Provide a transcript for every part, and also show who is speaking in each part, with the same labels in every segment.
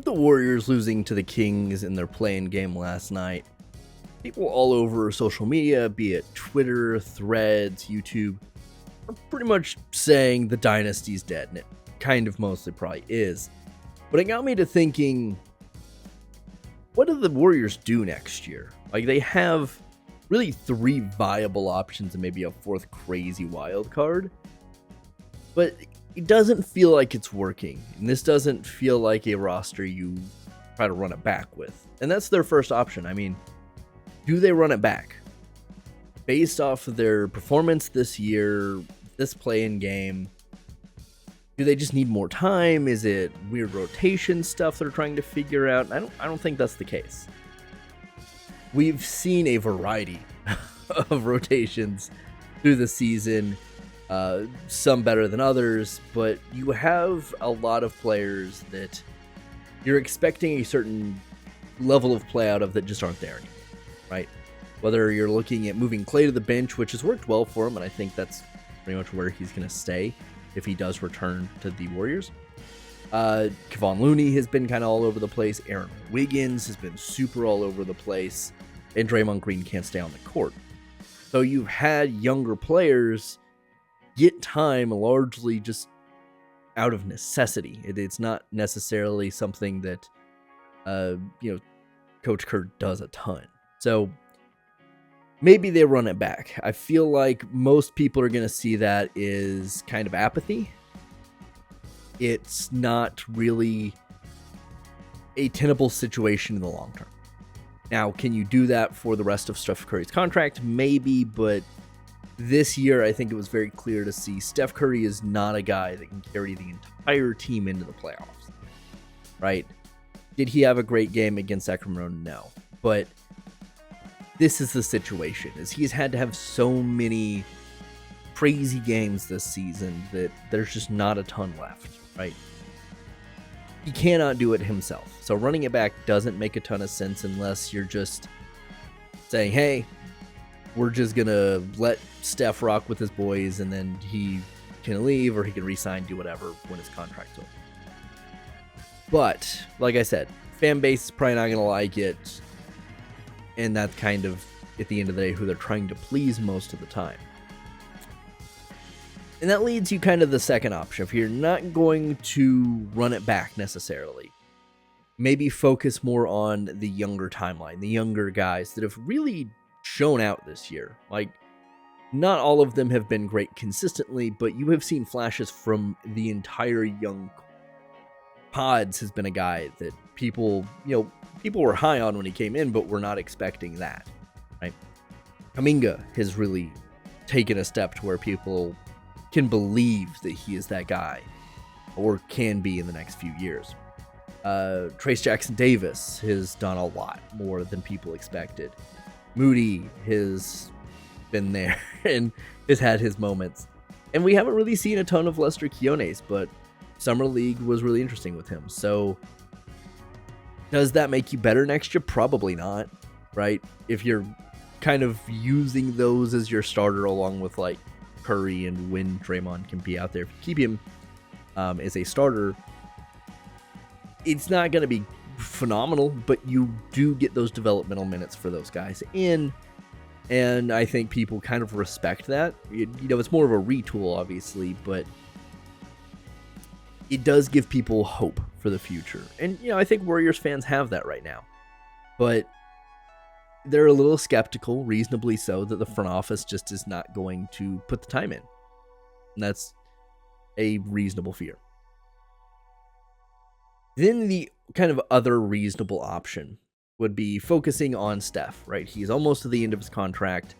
Speaker 1: With the Warriors losing to the Kings in their play-in game last night, people all over social media, be it Twitter, Threads, YouTube, are pretty much saying the dynasty's dead, and it kind of mostly probably is. But it got me to thinking, what do the Warriors do next year? Like, they have really 3 viable options and maybe a 4th crazy wild card, but it doesn't feel like it's working, and this doesn't feel like a roster you try to run it back with. And that's their first option. I mean, do they run it back? Based off of their performance this year, this play-in game, do they just need more time? Is it weird rotation stuff they're trying to figure out? I don't think that's the case. We've seen a variety of rotations through the season. Some better than others, but you have a lot of players that you're expecting a certain level of play out of that just aren't there anymore, right? Whether you're looking at moving Clay to the bench, which has worked well for him, and I think that's pretty much where he's going to stay if he does return to the Warriors. Kevon Looney has been kind of all over the place. Aaron Wiggins has been super all over the place, and Draymond Green can't stay on the court. So you've had younger players get time largely just out of necessity. It's not necessarily something that, Coach Kerr does a ton. So maybe they run it back. I feel like most people are going to see that is kind of apathy. It's not really a tenable situation in the long term. Now, can you do that for the rest of Steph Curry's contract? Maybe, but this year, I think it was very clear to see Steph Curry is not a guy that can carry the entire team into the playoffs, right? Did he have a great game against Sacramento? No. But this is the situation, is he's had to have so many crazy games this season that there's just not a ton left, right? He cannot do it himself. So running it back doesn't make a ton of sense unless you're just saying, hey, we're just going to let Steph rock with his boys, and then he can leave or he can re-sign, do whatever when his contract's over. But, like I said, fan base is probably not going to like it, and that's kind of, at the end of the day, who they're trying to please most of the time. And that leads you kind of the second option. If you're not going to run it back necessarily, maybe focus more on the younger timeline, the younger guys that have really shown out this year. Like, not all of them have been great consistently, but you have seen flashes from the entire young Pods has been a guy that people were high on when he came in, but were not expecting that, right? Kuminga has really taken a step to where people can believe that he is that guy, or can be in the next few years. Trace Jackson-Davis has done a lot more than people expected. Moody has been there and has had his moments. And we haven't really seen a ton of Lester Quiones, but Summer League was really interesting with him. So does that make you better next year? Probably not, right? If you're kind of using those as your starter along with like Curry and when Draymond can be out there, if you keep him as a starter, it's not going to be phenomenal, but you do get those developmental minutes for those guys in, and I think people kind of respect that. It's more of a retool, obviously, but it does give people hope for the future. And, I think Warriors fans have that right now, but they're a little skeptical, reasonably so, that the front office just is not going to put the time in. And that's a reasonable fear. Then the kind of other reasonable option would be focusing on Steph, right? He's almost to the end of his contract.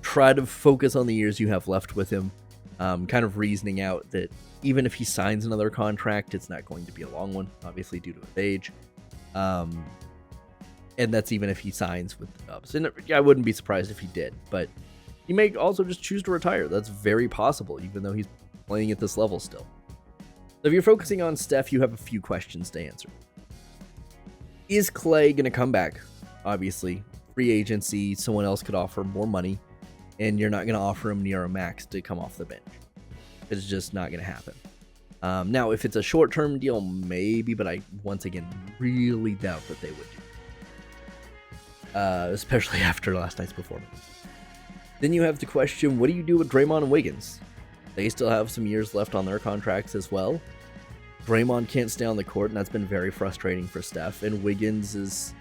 Speaker 1: Try to focus on the years you have left with him. Kind of reasoning out that even if he signs another contract, it's not going to be a long one, obviously due to his age. And that's even if he signs with the Dubs. And I wouldn't be surprised if he did, but he may also just choose to retire. That's very possible, even though he's playing at this level still. So if you're focusing on Steph, you have a few questions to answer. Is Clay going to come back? Obviously, free agency, someone else could offer more money, and you're not going to offer him near a max to come off the bench. It's just not going to happen. Now, if it's a short-term deal, maybe, but I, once again, really doubt that they would do. Especially after last night's performance. Then you have the question, what do you do with Draymond and Wiggins? They still have some years left on their contracts as well. Draymond can't stay on the court, and that's been very frustrating for Steph. And Wiggins has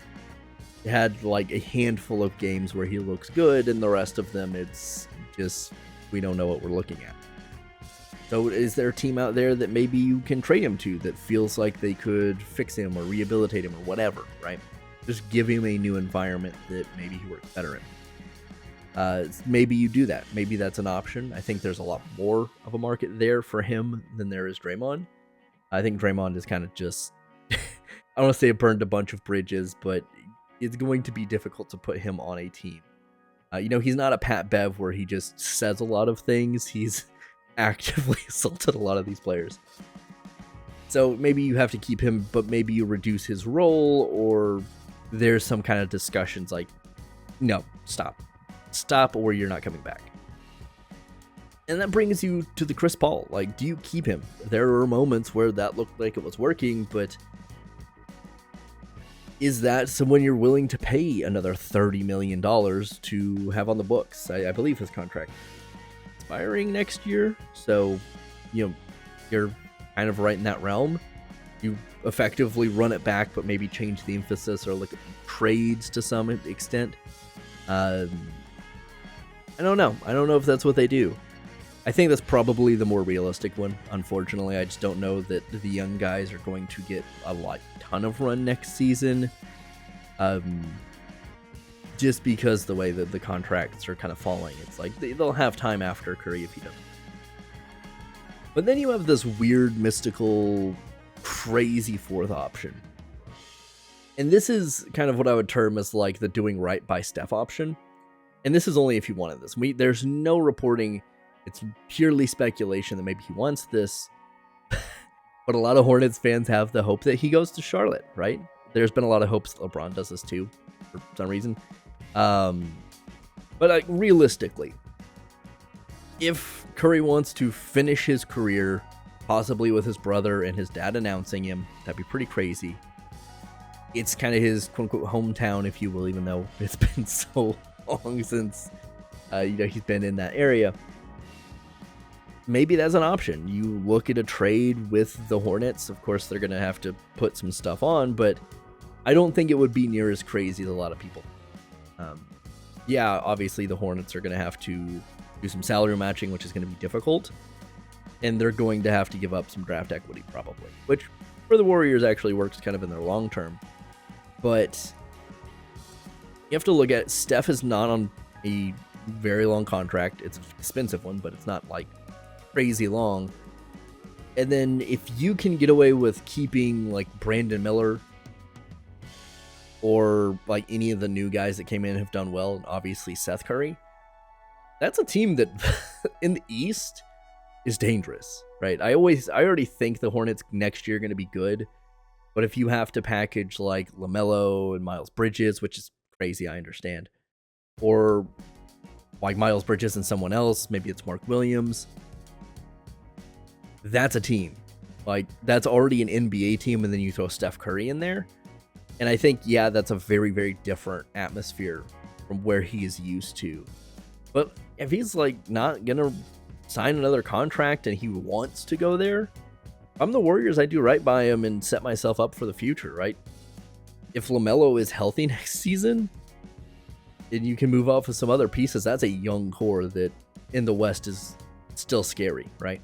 Speaker 1: had like a handful of games where he looks good, and the rest of them, it's just, we don't know what we're looking at. So is there a team out there that maybe you can trade him to that feels like they could fix him or rehabilitate him or whatever, right? Just give him a new environment that maybe he works better in. Maybe you do that. Maybe that's an option. I think there's a lot more of a market there for him than there is Draymond. I think Draymond is kind of just, I don't want to say it burned a bunch of bridges, but it's going to be difficult to put him on a team. He's not a Pat Bev where he just says a lot of things. He's actively assaulted a lot of these players. So maybe you have to keep him, but maybe you reduce his role, or there's some kind of discussions like, no, stop, or you're not coming back. And that brings you to the Chris Paul. Like, do you keep him? There are moments where that looked like it was working, but is that someone you're willing to pay another $30 million to have on the books? I believe his contract expiring next year, so you're kind of right in that realm. You effectively run it back, but maybe change the emphasis or look at trades to some extent. I don't know. I don't know if that's what they do. I think that's probably the more realistic one. Unfortunately, I just don't know that the young guys are going to get a ton of run next season. Just because the way that the contracts are kind of falling. It's like they'll have time after Curry if he doesn't. But then you have this weird, mystical, crazy fourth option. And this is kind of what I would term as like the doing right by Steph option. And this is only if you wanted this. There's no reporting. It's purely speculation that maybe he wants this. But a lot of Hornets fans have the hope that he goes to Charlotte, right? There's been a lot of hopes LeBron does this too, for some reason. But realistically, if Curry wants to finish his career, possibly with his brother and his dad announcing him, that'd be pretty crazy. It's kind of his quote-unquote hometown, if you will, even though it's been so long since he's been in that area. Maybe that's an option. You look at a trade with the Hornets. Of course, they're going to have to put some stuff on, but I don't think it would be near as crazy as a lot of people. Obviously the Hornets are going to have to do some salary matching, which is going to be difficult. And they're going to have to give up some draft equity probably, which for the Warriors actually works kind of in their long term. But you have to look at Steph is not on a very long contract. It's an expensive one, but it's not like crazy long. And then if you can get away with keeping like Brandon Miller or like any of the new guys that came in and have done well, and obviously Seth Curry, that's a team that in the East is dangerous, right? I already think the Hornets next year are going to be good, but if you have to package like LaMelo and Miles Bridges, which is crazy, I understand, or like Miles Bridges and someone else, maybe it's Mark Williams, that's a team. Like, that's already an NBA team, and then you throw Steph Curry in there. And I think, that's a very, very different atmosphere from where he is used to. But if he's, like, not going to sign another contract and he wants to go there, if I'm the Warriors, I do right by him and set myself up for the future, right? If LaMelo is healthy next season, and you can move off of some other pieces, that's a young core that in the West is still scary, right?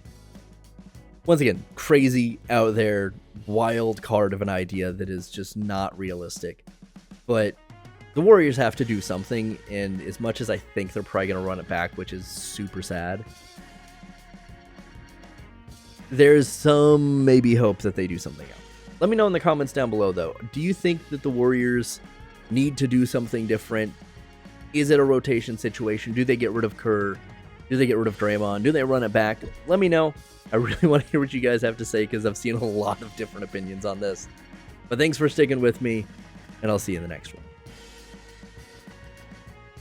Speaker 1: Once again, crazy out there, wild card of an idea that is just not realistic. But the Warriors have to do something, and as much as I think they're probably going to run it back, which is super sad, there's some maybe hope that they do something else. Let me know in the comments down below, though. Do you think that the Warriors need to do something different? Is it a rotation situation? Do they get rid of Kerr? Do they get rid of Draymond? Do they run it back? Let me know. I really want to hear what you guys have to say because I've seen a lot of different opinions on this. But thanks for sticking with me, and I'll see you in the next one.